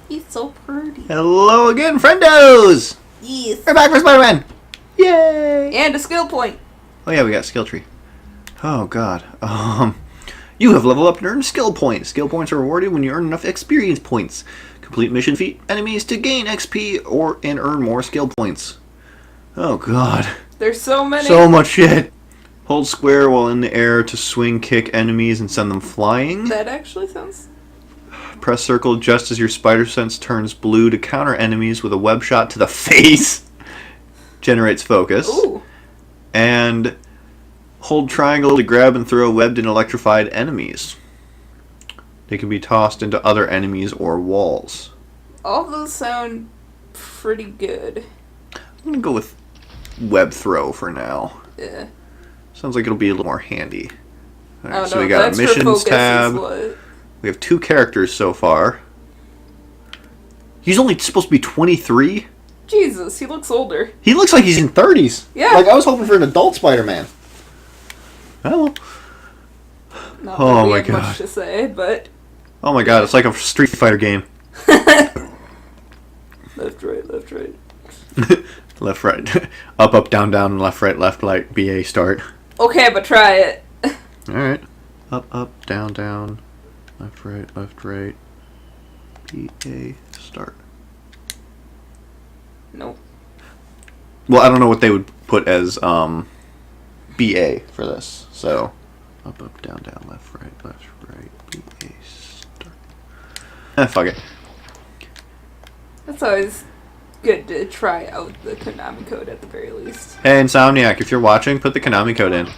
He's so pretty. Hello again, friendos! Yes. We're back for Spider-Man! Yay! And a skill point. Oh yeah, we got skill tree. Oh god. You have leveled up and earned skill points. Skill points are rewarded when you earn enough experience points. Complete mission feat enemies to gain XP and earn more skill points. Oh god. There's so many. So much shit. Hold square while in the air to swing kick enemies and send them flying. That actually sounds... Press circle just as your spider sense turns blue to counter enemies with a web shot to the face. Generates focus. Ooh. And hold triangle to grab and throw webbed and electrified enemies. They can be tossed into other enemies or walls. All of those sound pretty good. I'm going to go with web throw for now. Yeah. Sounds like it'll be a little more handy. Alright, Oh, so no, we got a that's missions focus tab. is what... We have 2 characters so far. He's only supposed to be 23? Jesus, he looks older. He looks like he's in 30s. Yeah. Like I was hoping for an adult Spider-Man. Oh. Not Oh that we my have god. much to say, but... Oh my god, it's like a Street Fighter game. Left, right, left, right. Left, right. Up, up, down, down, left, right, BA, start. Okay, but try it. Alright. Up, up, down, down. Left, right, BA, start. Nope. Well, I don't know what they would put as BA for this. So, up, up, down, down, left, right, BA, start. Fuck it. That's always good to try out the Konami code at the very least. Hey, Insomniac, if you're watching, put the Konami code in.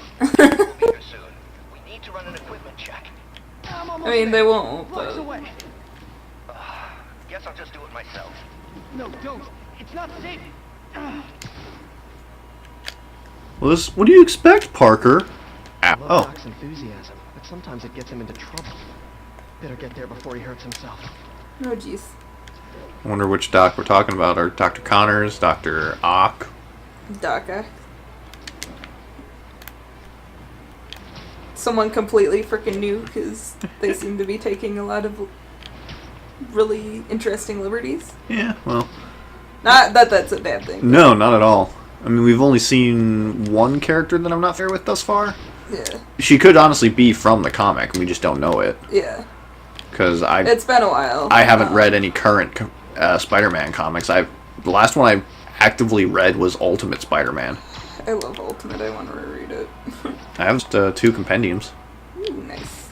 I mean, they won't, but... Guess I'll just do it myself. No, don't. It's not safe. Well, what do you expect, Parker? I love Oh. Doc's enthusiasm, but sometimes it gets him into trouble. Better get there before he hurts himself. Oh, jeez. I wonder which Doc we're talking about. Or Dr. Connors, Dr. Ock. DACA. Someone completely freaking new, because they seem to be taking a lot of really interesting liberties. Yeah, well. Not that that's a bad thing. No, not at all. I mean, we've only seen one character that I'm not fair with thus far. Yeah. She could honestly be from the comic, and we just don't know it. Yeah. Because It's been a while. I haven't read any current Spider-Man comics. The last one I actively read was Ultimate Spider-Man. I love Ultimate. I want to reread it. I have just 2 compendiums. Ooh, nice.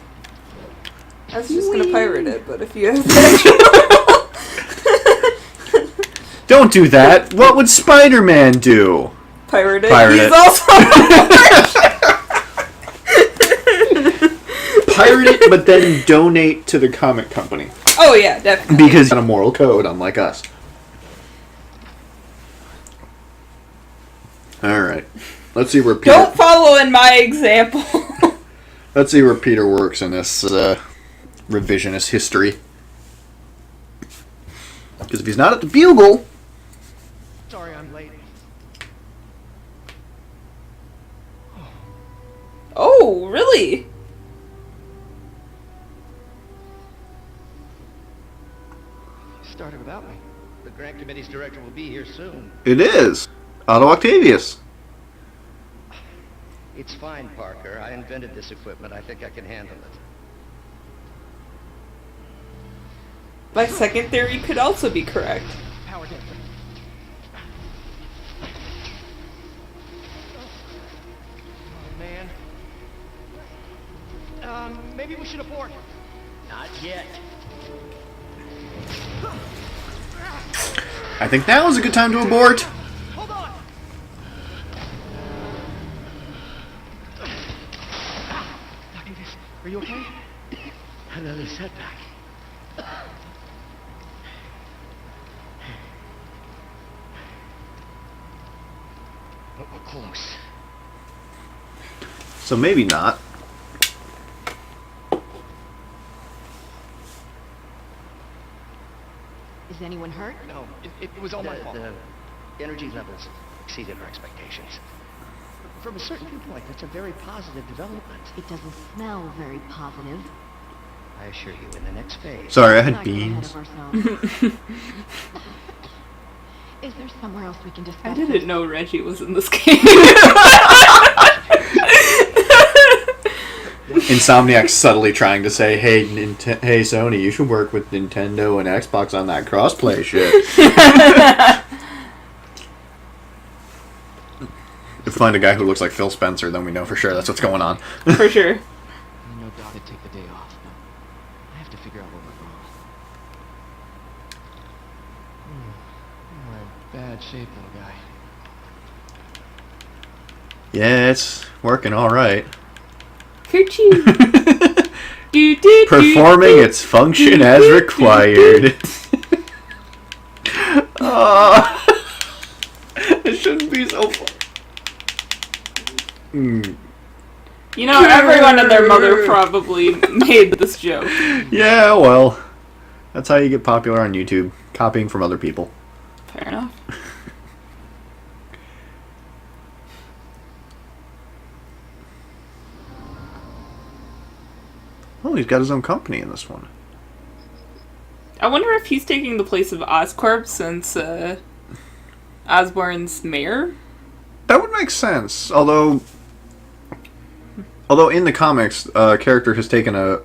I was just going to pirate it, but if you have the Don't do that! What would Spider-Man do? pirate it, Pirate he's it. also Pirate it, but then donate to the comic company. Oh, yeah, definitely. Because he's on a moral code, unlike us. Alright. Let's see where Peter... Don't follow in my example. Let's see where Peter works in this revisionist history. Because if he's not at the Bugle... Sorry I'm late. Oh, really? You started without me. The grant committee's director will be here soon. It is. Otto Octavius. It's fine, Parker. I invented this equipment. I think I can handle it. My second theory could also be correct. Power down. Oh, man. Maybe we should abort. Not yet. I think now is a good time to abort. Hold on. Dr. Are you okay? Another setback. But we're close. So maybe not. Is anyone hurt? No, it was all my fault. The energy levels exceeded our expectations. From a certain viewpoint, that's a very positive development. It doesn't smell very positive. I assure you, in the next phase. Sorry, I had Not getting ahead beans. of ourselves. Is there somewhere else we can discuss I this? didn't know Reggie was in this game. Insomniac's subtly trying to say, hey, hey Sony, you should work with Nintendo and Xbox on that crossplay shit. If we find a guy who looks like Phil Spencer, then we know for sure that's what's going on. For sure. I know God to take the day off, but I have to figure out where we're going. We're in bad shape, little guy. Yeah, it's working all right. Kerchoo. Performing its function as required. Oh, it shouldn't be so fun. You know, everyone and their mother probably made this joke. Yeah, well, that's how you get popular on YouTube, copying from other people. Fair enough. Oh, he's got his own company in this one. I wonder if he's taking the place of Oscorp since Osborn's mayor. That would make sense. Although in the comics, a character has taken a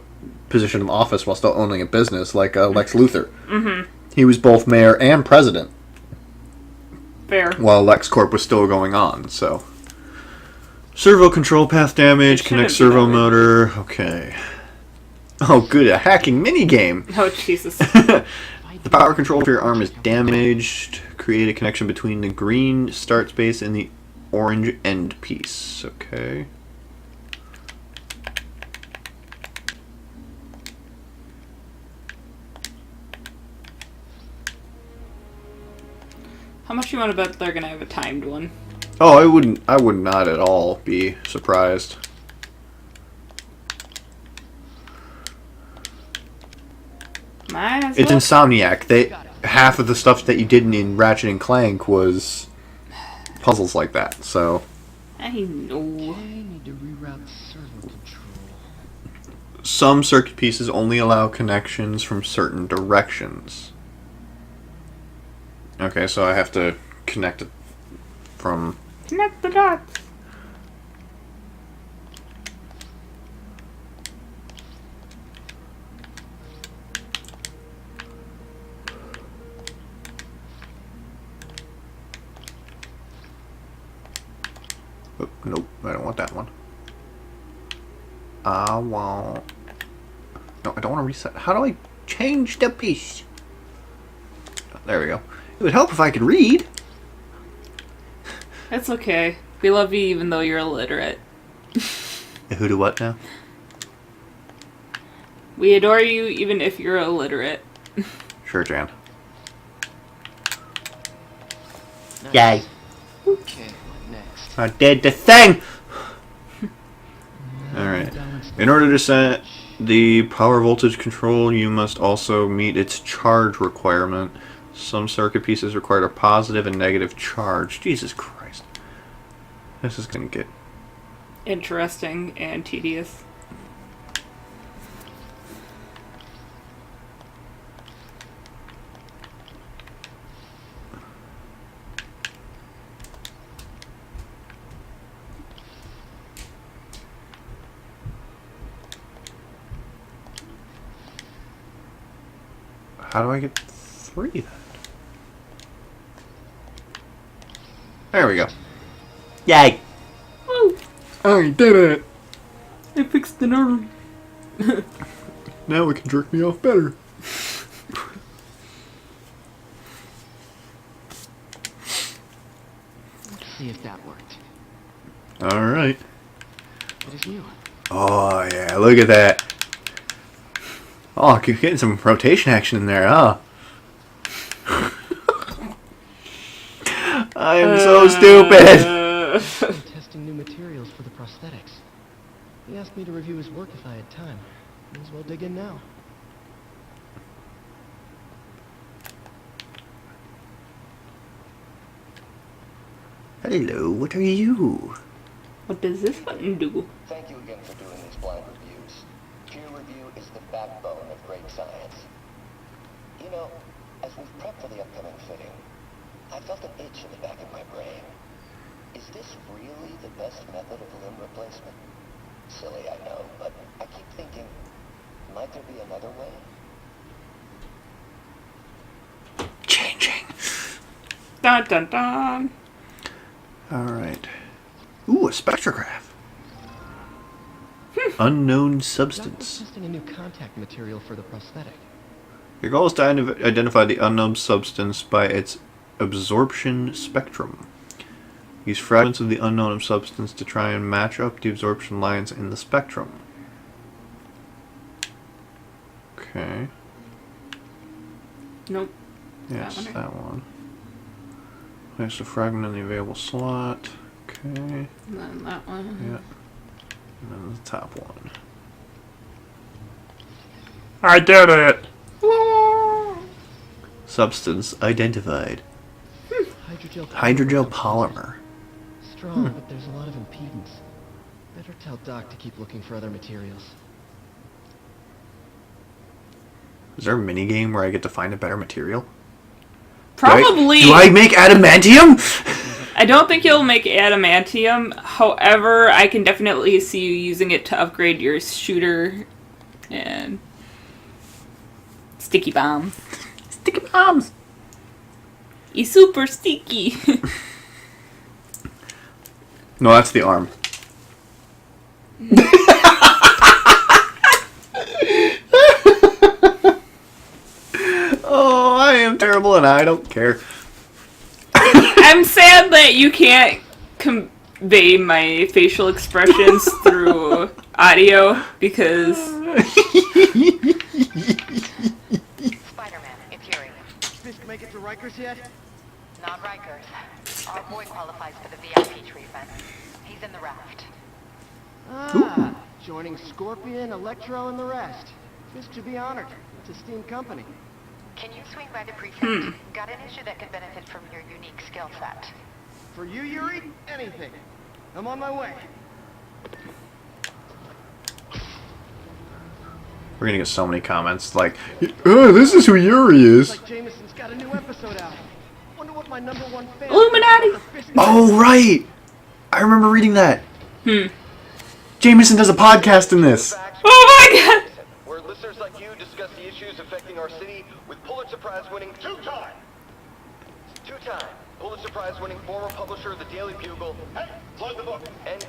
position of office while still owning a business, like Lex Luthor. Mm-hmm. He was both mayor and president Fair. while LexCorp was still going on. So, servo control path damage, It connect shouldn't be servo that way. motor. Okay. Oh, good, a hacking minigame. Oh, Jesus. The power control for your arm is damaged. Create a connection between the green start space and the orange end piece. Okay. How much you want to bet they're gonna have a timed one? Oh, I would not at all be surprised. Might as It's well. Insomniac. Half of the stuff that you did in Ratchet and Clank was puzzles like that. So I know. Okay, need to reroute servo control. some circuit pieces only allow connections from certain directions. Okay, so I have to connect it from. Connect the dots. Oh, nope, I don't want that one. I want. No, I don't want to reset. How do I change the piece? There we go. It would help if I could read. It's okay. We love you even though you're illiterate. Who do what now? We adore you even if you're illiterate. Sure, Jan. Nice. Yay. Okay, what next? I did the thing! Alright. In order to set the power voltage control, you must also meet its charge requirement. Some circuit pieces require a positive and negative charge. Jesus Christ. This is gonna get... Interesting and tedious. How do I get 3 then? There we go. Yay! Woo! I did it! I fixed the arm. Now it can jerk me off better. Let's see if that worked. Alright. What is new? Oh yeah, look at that. Oh, you're getting some rotation action in there, huh? I am so stupid! I'm testing new materials for the prosthetics. He asked me to review his work if I had time. May as well dig in now. Hello, what are you? What does this button do? Thank you again for doing these blind reviews. Peer review is the backbone of great science. You know, as we've prepped for the upcoming fitting, I felt an itch in the back of my brain. Is this really the best method of limb replacement? Silly, I know, but I keep thinking, might there be another way? Changing. Dun dun dun. Alright. Ooh, a spectrograph. Unknown Doctor's substance. testing a new contact material for the prosthetic. Your goal is to identify the unknown substance by its absorption spectrum. Use fragments of the unknown substance to try and match up the absorption lines in the spectrum. Okay. Nope. Yes, That one. that one. Place a fragment in the available slot. Okay. And then that one. Yeah. And then the top one. I did it! Substance identified. Hydrogel Polymer. Strong, but there's a lot of impedance. Better tell Doc to keep looking for other materials. Is there a mini game where I get to find a better material? Probably. Do I make adamantium? I don't think you'll make adamantium. However, I can definitely see you using it to upgrade your shooter and sticky bombs. Sticky bombs. He's super sticky. No, that's the arm. Oh, I am terrible and I don't care. I'm sad that you can't convey my facial expressions through audio because Spider-Man, it's Yuri. Fisk make it to Rikers yet? Not Rikers. Our boy qualifies for the VIP treatment. He's in the raft. Ah, joining Scorpion, Electro, and the rest. Fisk should be honored. It's a steam company. Can you swing by the precinct? Got an issue that could benefit from your unique skill set. For you, Yuri, anything. I'm on my way. We're gonna get so many comments like, oh, this is who Yuri is. Like Jameson's got a new episode out. Wonder what my #1 fan. Illuminati. Oh, right. I remember reading that. Jameson does a podcast in this. oh my god! Where listeners like you discuss the issues affecting our city with Pulitzer Prize winning two-time Pulitzer Prize winning former publisher of the Daily Bugle. Hey, plug the book. And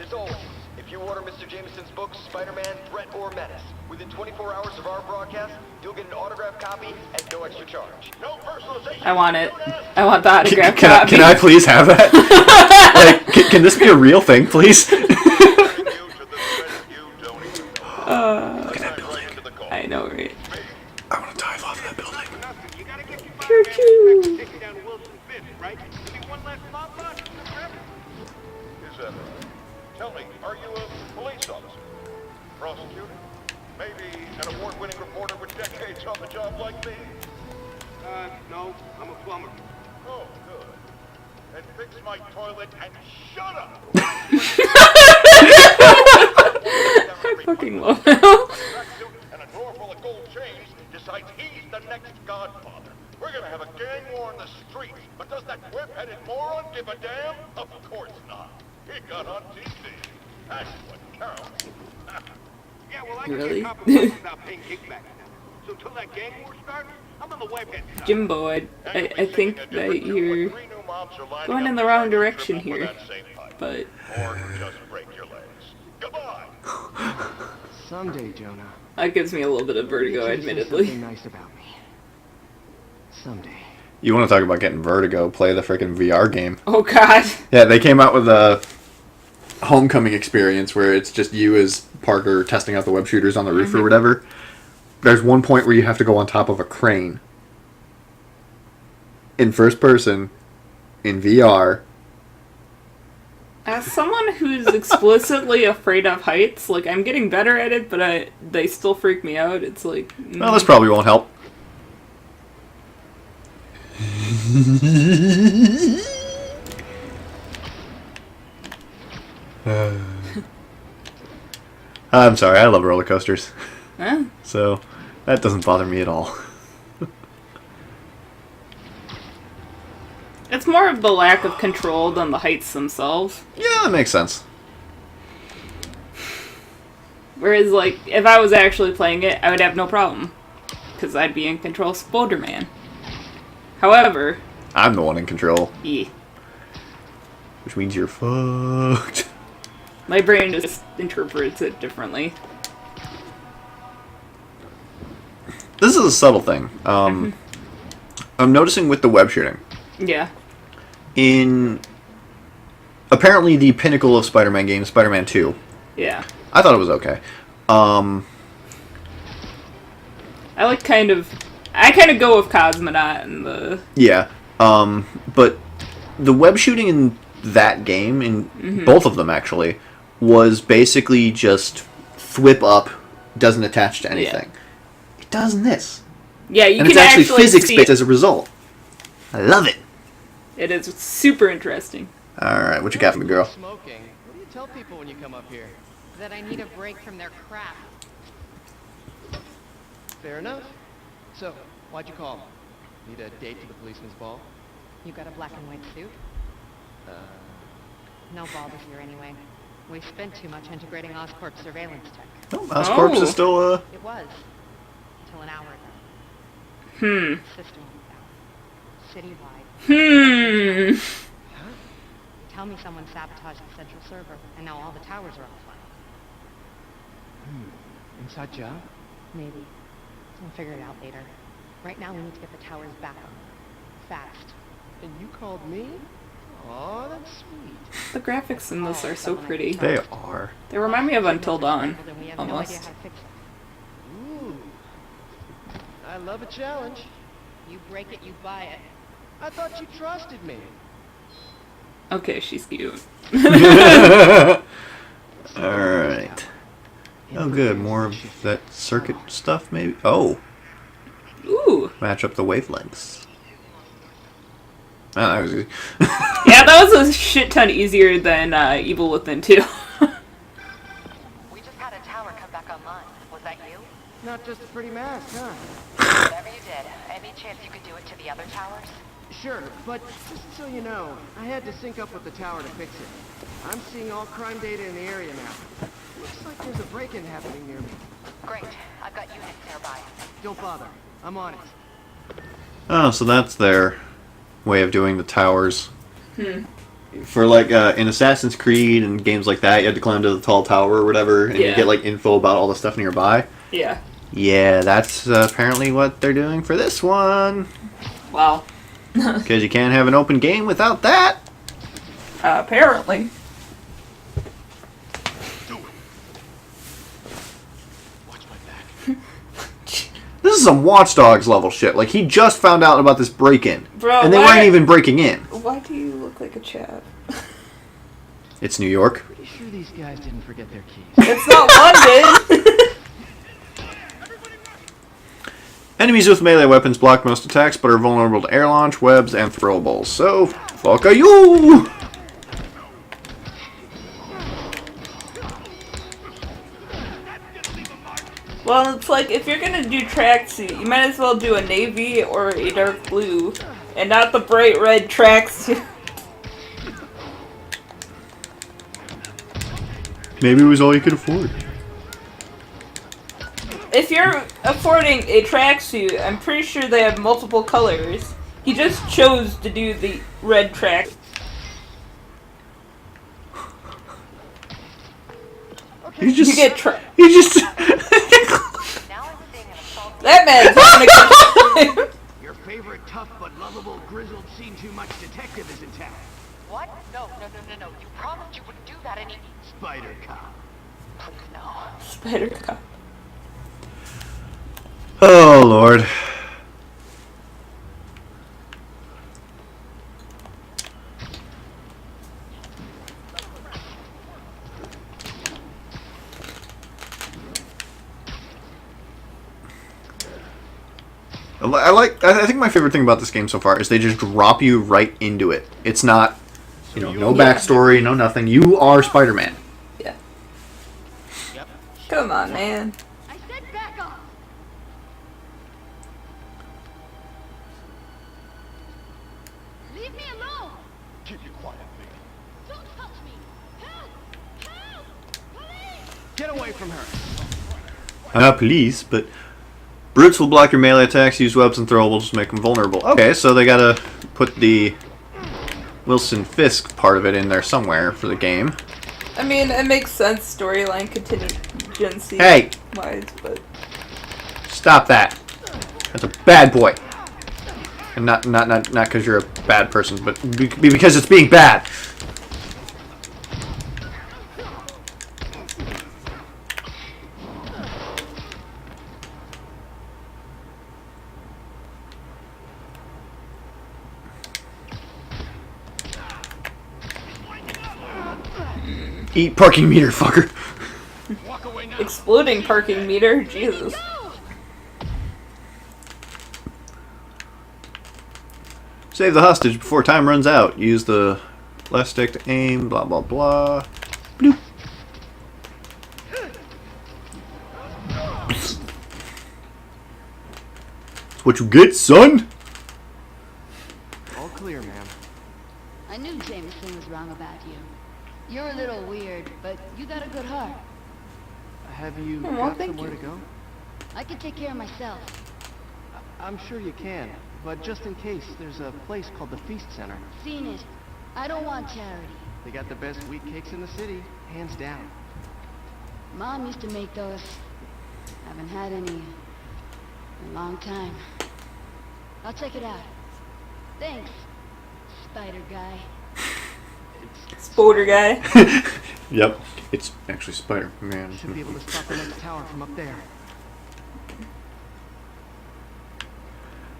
as always, if you order Mr. Jameson's books, Spider-Man, Threat, or Menace, within 24 hours of our broadcast, you'll get an autographed copy at no extra charge. No personalization. I want it. I want the autograph Can copy. I please have that? Like, can this be a real thing, please? I know, right? I want to dive off that building. Choo-choo. Tell me, are you a police officer? Prosecutor? Maybe an award-winning reporter with decades on the job like me? No, I'm a plumber. Oh, good. Then fix my toilet and shut up! I fucking love him. And a drawer full of gold chains decides he's the next godfather. We're gonna have a gang war in the streets, but does that whip-headed moron give a damn? Of course not. He got on TV. That's what counts. Yeah, well, I Really? can get a couple months without paying kickbacks now. So until that gang war starts, I'm on the webhead side. Jimbo, I think that you're going in the wrong direction here. But Or just break your legs. Goodbye! Someday, Jonah. that gives me a little bit of vertigo, Maybe you say admittedly. something nice about me. Someday. You want to talk about getting vertigo? Play the freaking VR game. Oh god. Yeah, they came out with a homecoming experience where it's just you as Parker testing out the web shooters on the roof or whatever. There's one point where you have to go on top of a crane in first person in VR. As someone who's explicitly afraid of heights, like, I'm getting better at it, but they still freak me out. It's like... Well, this probably won't help. I'm sorry, I love roller coasters. Huh? So, that doesn't bother me at all. It's more of the lack of control than the heights themselves. Yeah, that makes sense. Whereas, like, if I was actually playing it, I would have no problem. Because I'd be in control of Spider-Man. However... I'm the one in control. Yeah. Which means you're fucked. My brain just interprets it differently. This is a subtle thing. I'm noticing with the web shooting. Yeah. In apparently the pinnacle of Spider-Man games, Spider-Man 2. Yeah. I thought it was okay. I kind of go with Cosmonaut and the... Yeah. But the web shooting in that game, in both of them actually, was basically just thwip up, doesn't attach to anything. Yeah. It does in this. Yeah, you and can it's actually actually physics-based as a result. I love it. It is super interesting. Alright, what you got for me, girl? Smoking. What do you tell people when you come up here? That I need a break from their crap. Fair enough. So, why'd you call? Need a date to the policeman's ball? You got a black and white suit? No ball this year anyway. We spent too much integrating Oscorp surveillance tech. Oh, Oscorp is still, It was. Until an hour ago. System went down. Citywide. Tell me someone sabotaged the central server, and now all the towers are offline. Inside job? Maybe. We'll figure it out later. Right now we need to get the towers back on. Fast. And you called me? Aw, that's sweet. The graphics in this are so pretty. They are. They remind me of Until Dawn. We have no idea Almost. how to fix it. Ooh. I love a challenge. You break it, you buy it. I thought you trusted me. Okay, she's cute. Alright. Oh good, more of that circuit stuff maybe? Oh! Ooh! Match up the wavelengths. Oh, that was easy. Yeah, that was a shit ton easier than Evil Within 2. We just had a tower come back online. Was that you? Not just a pretty mask, huh? Whatever you did, any chance you could do it to the other towers? Sure, but just so you know, I had to sync up with the tower to fix it. I'm seeing all crime data in the area now. Looks like there's a break-in happening near me. Great. I've got units nearby. Don't bother. I'm on it. Oh, so that's their way of doing the towers. For like in Assassin's Creed and games like that, you had to climb to the tall tower or whatever, and you get like info about all the stuff nearby. Yeah. Yeah, that's apparently what they're doing for this one. Wow. Because you can't have an open game without that. Apparently. This is some Watch Dogs level shit. Like, he just found out about this break-in. Bro, and they weren't even breaking in. Why do you look like a chav? It's New York. Pretty sure these guys didn't forget their keys. It's not London! Enemies with melee weapons block most attacks, but are vulnerable to air launch, webs, and throwables. So, fuck you! Well, it's like, if you're gonna do tracksuit, you might as well do a navy or a dark blue, and not the bright red tracksuit. Maybe it was all you could afford. If you're affording a tracksuit, I'm pretty sure they have multiple colors. He just chose to do the red track. He just... You get he just... That man's having a good time. Your favorite tough but lovable, grizzled, seen too much detective is in town. What? No. You promised you wouldn't do that any... Spider Cop. Please, no. Spider Cop. Oh, Lord. I think my favorite thing about this game so far is they just drop you right into it. It's not, no backstory, no nothing. You are Spider-Man. Yeah. Come on, man. I said back off. Leave me alone. Keep you quiet, baby. Don't touch me. Help! Help! Police! Get away from her. Police, but brutes will block your melee attacks, use webs and throwables to make them vulnerable. Okay, so they gotta put the Wilson Fisk part of it in there somewhere for the game. I mean, it makes sense storyline contingency wise, but Stop that. That's a bad boy. And not because you're a bad person, but because it's being bad. Eat parking meter, fucker. exploding parking meter, Jesus. Save the hostage before time runs out. Use the left stick to aim, blah blah blah. Bloop. That's what you get, son. All clear, ma'am. I knew Jameson was wrong about you. You're a little weird, but you got a good heart. Have you well, got thank somewhere you. to go? I can take care of myself. I'm sure you can, but just in case, there's a place called the Feast Center. Seen it. I don't want charity. They got the best wheat cakes in the city, hands down. Mom used to make those. Haven't had any in a long time. I'll check it out. Thanks, Spider Guy. Spoder guy. Yep, it's actually Spider-Man. Should be able to stop the next tower from up there.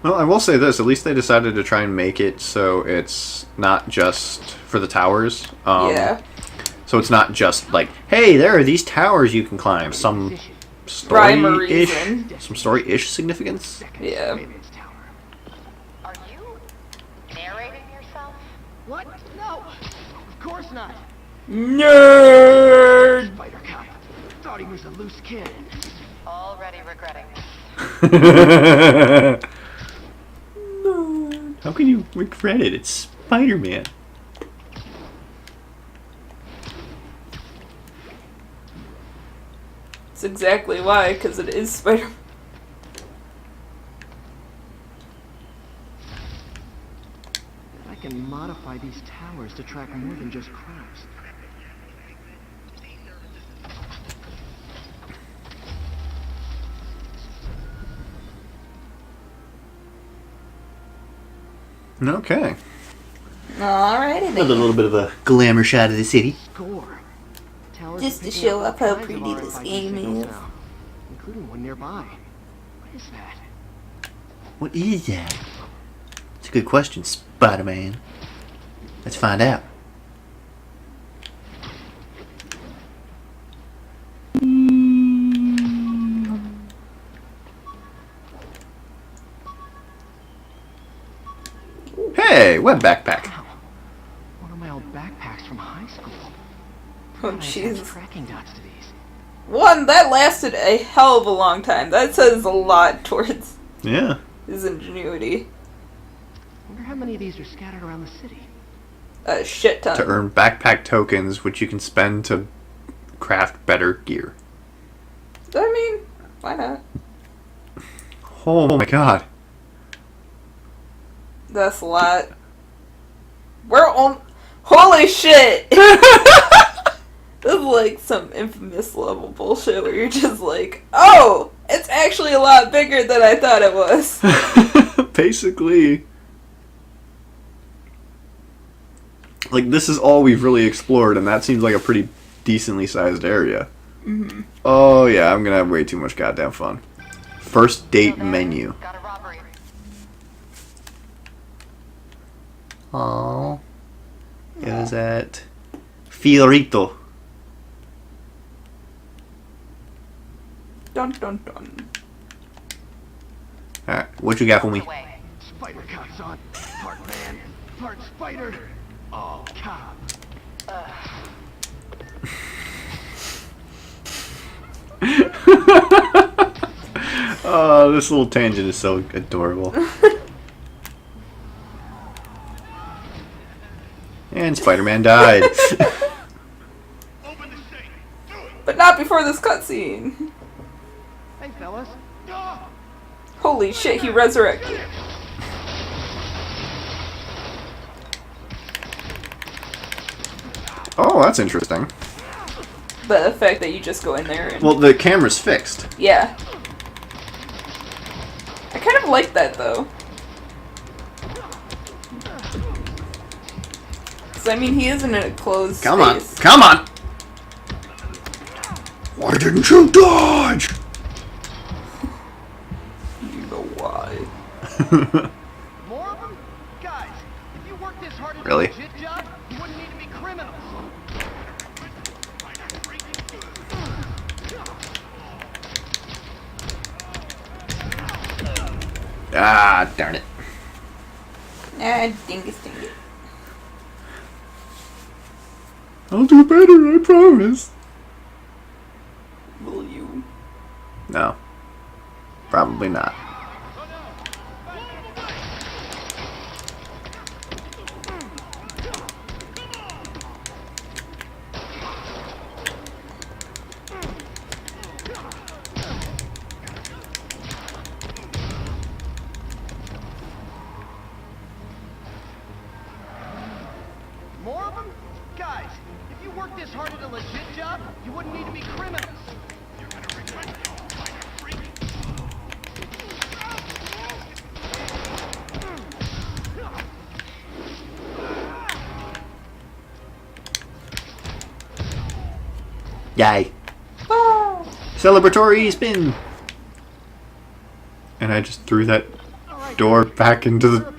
Well, I will say this, at least they decided to try and make it so it's not just for the towers. Yeah. So it's not just like, hey, there are these towers you can climb. Some Rhyme or story-ish, reason. some story-ish significance. Yeah. Are you narrating yourself? What? No! Of course not! Nerd! Spider Cop. Thought he was a loose kid. Already regretting this. How can you regret it? It's Spider-Man. That's exactly why, because it is Spider. I can modify these towers to track more than just crimes. Okay. Alrighty Another little bit of a glamour shot of the city. Score. Towers Just are to picking show up up how all kinds pretty of this RFID game signals is. now, including one nearby. What is that? What is that? It's a good question, Spider-Man. Let's find out. Hey, web backpack. One of my old backpacks from high school. Oh, I attach jeez. tracking dots to these. One, that lasted a hell of a long time. That says a lot towards Yeah. his ingenuity. Wonder how many of these are scattered around the city. A shit ton. To earn backpack tokens, which you can spend to craft better gear. I mean, why not? Oh my god. That's a lot. We're on. Holy shit! This is like some infamous level bullshit where you're just like, oh, it's actually a lot bigger than I thought it was. Basically. Like, this is all we've really explored, and that seems like a pretty decently sized area. Mm-hmm. Oh yeah, I'm gonna have way too much goddamn fun. First date menu. Got a robbery. Aww. It was at Fiorito. Dun dun dun. Alright, what you got for me? Away. Spider Cop's on. Part man, part spider. All cop. Oh, this little tangent is so adorable. And Spider-Man died. But not before this cutscene. Hey, fellas. Holy shit, he resurrected. Oh, that's interesting. The fact that you just go in there and... Well, the camera's fixed. Yeah. I kind of like that, though. Because, I mean, he isn't in a closed Come on. space. Come on! Why didn't you dodge? You know why. More of them? Guys, if you worked this hard at Really? a legit job, you wouldn't need to be criminals. Ah, darn it. Ah, dingus dingus. I'll do better, I promise. Will you? No. Probably not. More of them? Guys, if you worked this hard at a legit job, you wouldn't need to be criminals. You're gonna regret it, minor freak. Yay. Ah. Celebratory spin. And I just threw that door back into the...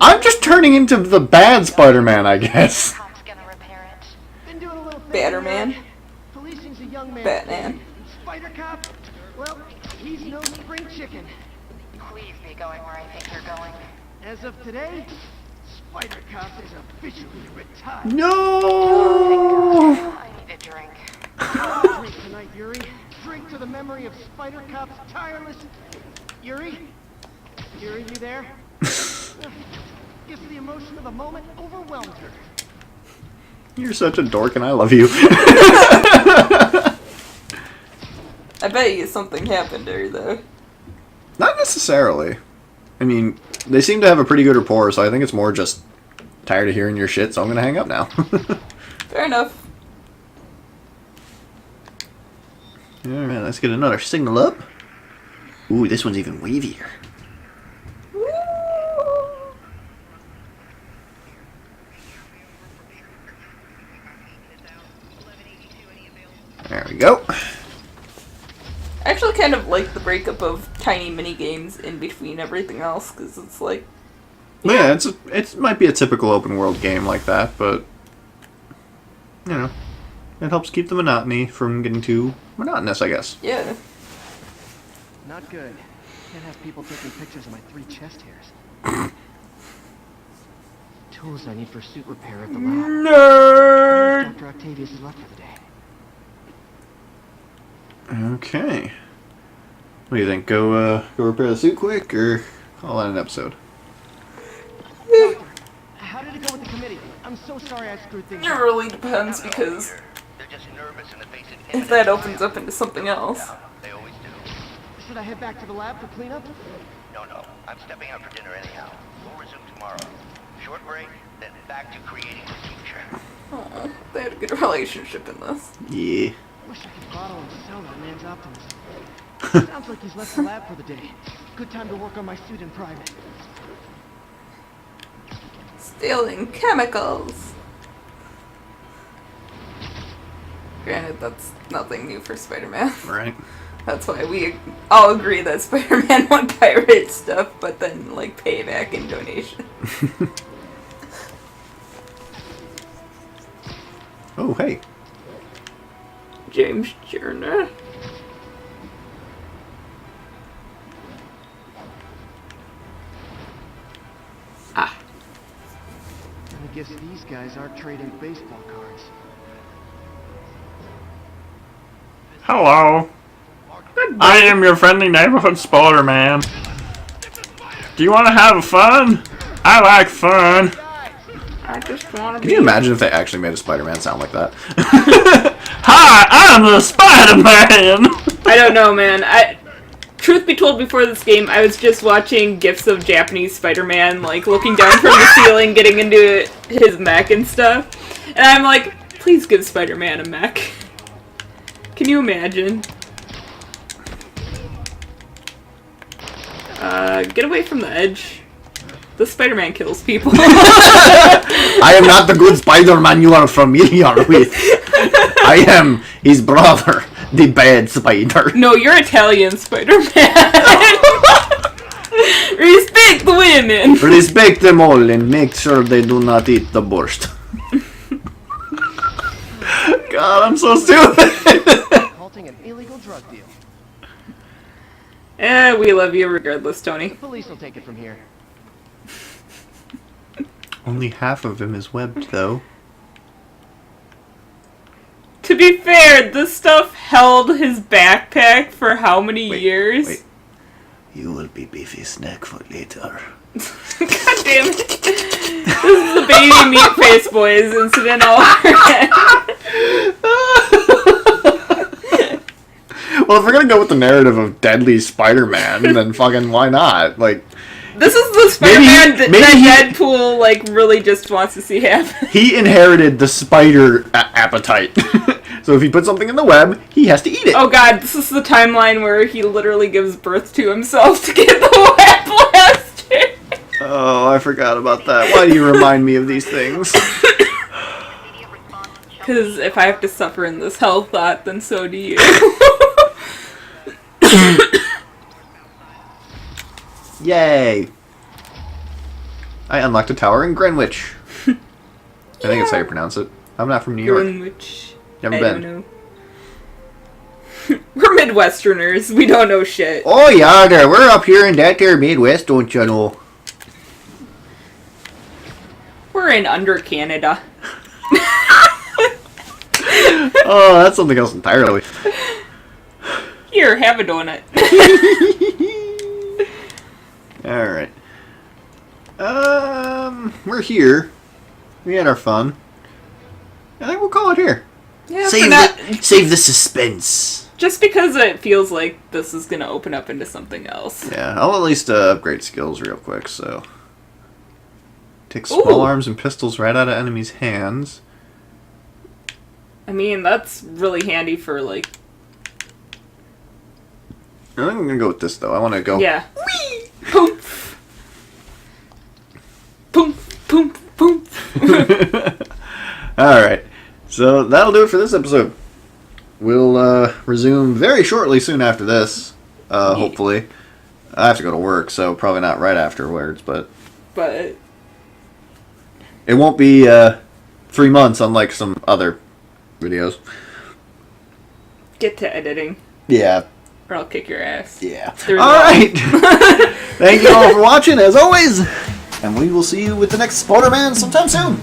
I'm just turning into the bad Spider-Man, I guess. Tom's gonna repair it. Been doing a little Batterman. Policing's a young man. Batman. Spider Cop? Well, he's no spring chicken. Please be going where I think you're going. As of today, Spider Cop is officially retired. No! I need a drink. Drink tonight, Yuri. Drink to the memory of Spider Cop's tireless... Yuri? Yuri, you there? Guess the emotion of the moment overwhelmed her. You're such a dork and I love you. I bet you something happened there, though. Not necessarily. I mean, they seem to have a pretty good rapport, so I think it's more just tired of hearing your shit, so I'm gonna hang up now. Fair enough. Alright, let's get another signal up. Ooh, this one's even wavier. There we go. I actually kind of like the breakup of tiny mini games in between everything else, because it's like... Yeah, it might be a typical open world game like that, but... You know, it helps keep the monotony from getting too monotonous, I guess. Yeah. Not good. Can't have people taking pictures of my 3 chest hairs. Tools I need for suit repair at the lab. Nerd! Dr. Octavius is left for the day. Okay. What do you think? Go repair the suit quick, or call that an episode? How did it go with the committee? I'm so sorry I screwed things It up. really depends, because They're just nervous and they face an if imminent that opens trial. up into something else... They always do. Should I head back to the lab for cleanup? No, I'm stepping out for dinner anyhow. We'll resume tomorrow. Short break, then back to creating the future. Aw, they had a good relationship in this. Yeah. Wish I could bottle and sell that man's optimism. Sounds like he's left the lab for the day. Good time to work on my suit in private. Stealing chemicals! Granted, that's nothing new for Spider-Man. Right. That's why we all agree that Spider-Man won't pirate stuff, but then, like, pay back in donation. Oh, hey. James Journer. Ah. I guess these guys aren't trading baseball cards. Hello. Good I am your friendly neighborhood Spider-Man. Do you want to have fun? I like fun. I just want to Can you imagine if they actually made a Spider-Man sound like that? Hi, I'm the Spider-Man. I don't know, man. Truth be told, before this game, I was just watching gifs of Japanese Spider-Man, like, looking down from the ceiling, getting into his mech and stuff. And I'm like, please give Spider-Man a mech. Can you imagine? Get away from the edge. The Spider-Man kills people. I am not the good Spider-Man you are familiar with. I am his brother, the bad spider. No, you're Italian Spider-Man. Respect the women. Respect them all and make sure they do not eat the borscht. God, I'm so stupid. Halting an illegal drug deal. We love you regardless, Tony. The police will take it from here. Only half of him is webbed, though. To be fair, this stuff held his backpack for how many years? Wait. You will be Beefy Snack for later. God damn it. This is the baby meat face boys incident all over again. Well, if we're gonna go with the narrative of Deadly Spider-Man, then fucking why not? Like, this is the Spider-Man that Deadpool, like, really just wants to see happen. he inherited the spider appetite. So if he puts something in the web, he has to eat it. Oh god, this is the timeline where he literally gives birth to himself to get the web blaster. Oh, I forgot about that. Why do you remind me of these things? Because if I have to suffer in this hell thought, then so do you. Yay! I unlocked a tower in Greenwich. I think that's how you pronounce it. I'm not from New York. Greenwich. Never I been. don't know. We're Midwesterners. We don't know shit. Oh yeah, there. We're up here in that there Midwest, don't you know? We're in under Canada. Oh, that's something else entirely. Here, have a donut. Alright. We're here. We had our fun. I think we'll call it here. Yeah, Save the suspense. Just because it feels like this is gonna open up into something else. Yeah, I'll at least upgrade skills real quick, so. Take small arms and pistols right out of enemies' hands. I mean, that's really handy for, like... I think I'm gonna go with this, though. I want to go... Yeah. Whee! Poof! Poof! Poof! Poof! Alright. So, that'll do it for this episode. We'll resume very shortly soon after this. Hopefully. I have to go to work, so probably not right afterwards, but... But... It won't be 3 months, unlike some other videos. Get to editing. Yeah. Or I'll kick your ass. Yeah. Alright! Thank you all for watching, as always. And we will see you with the next Spider-Man sometime soon.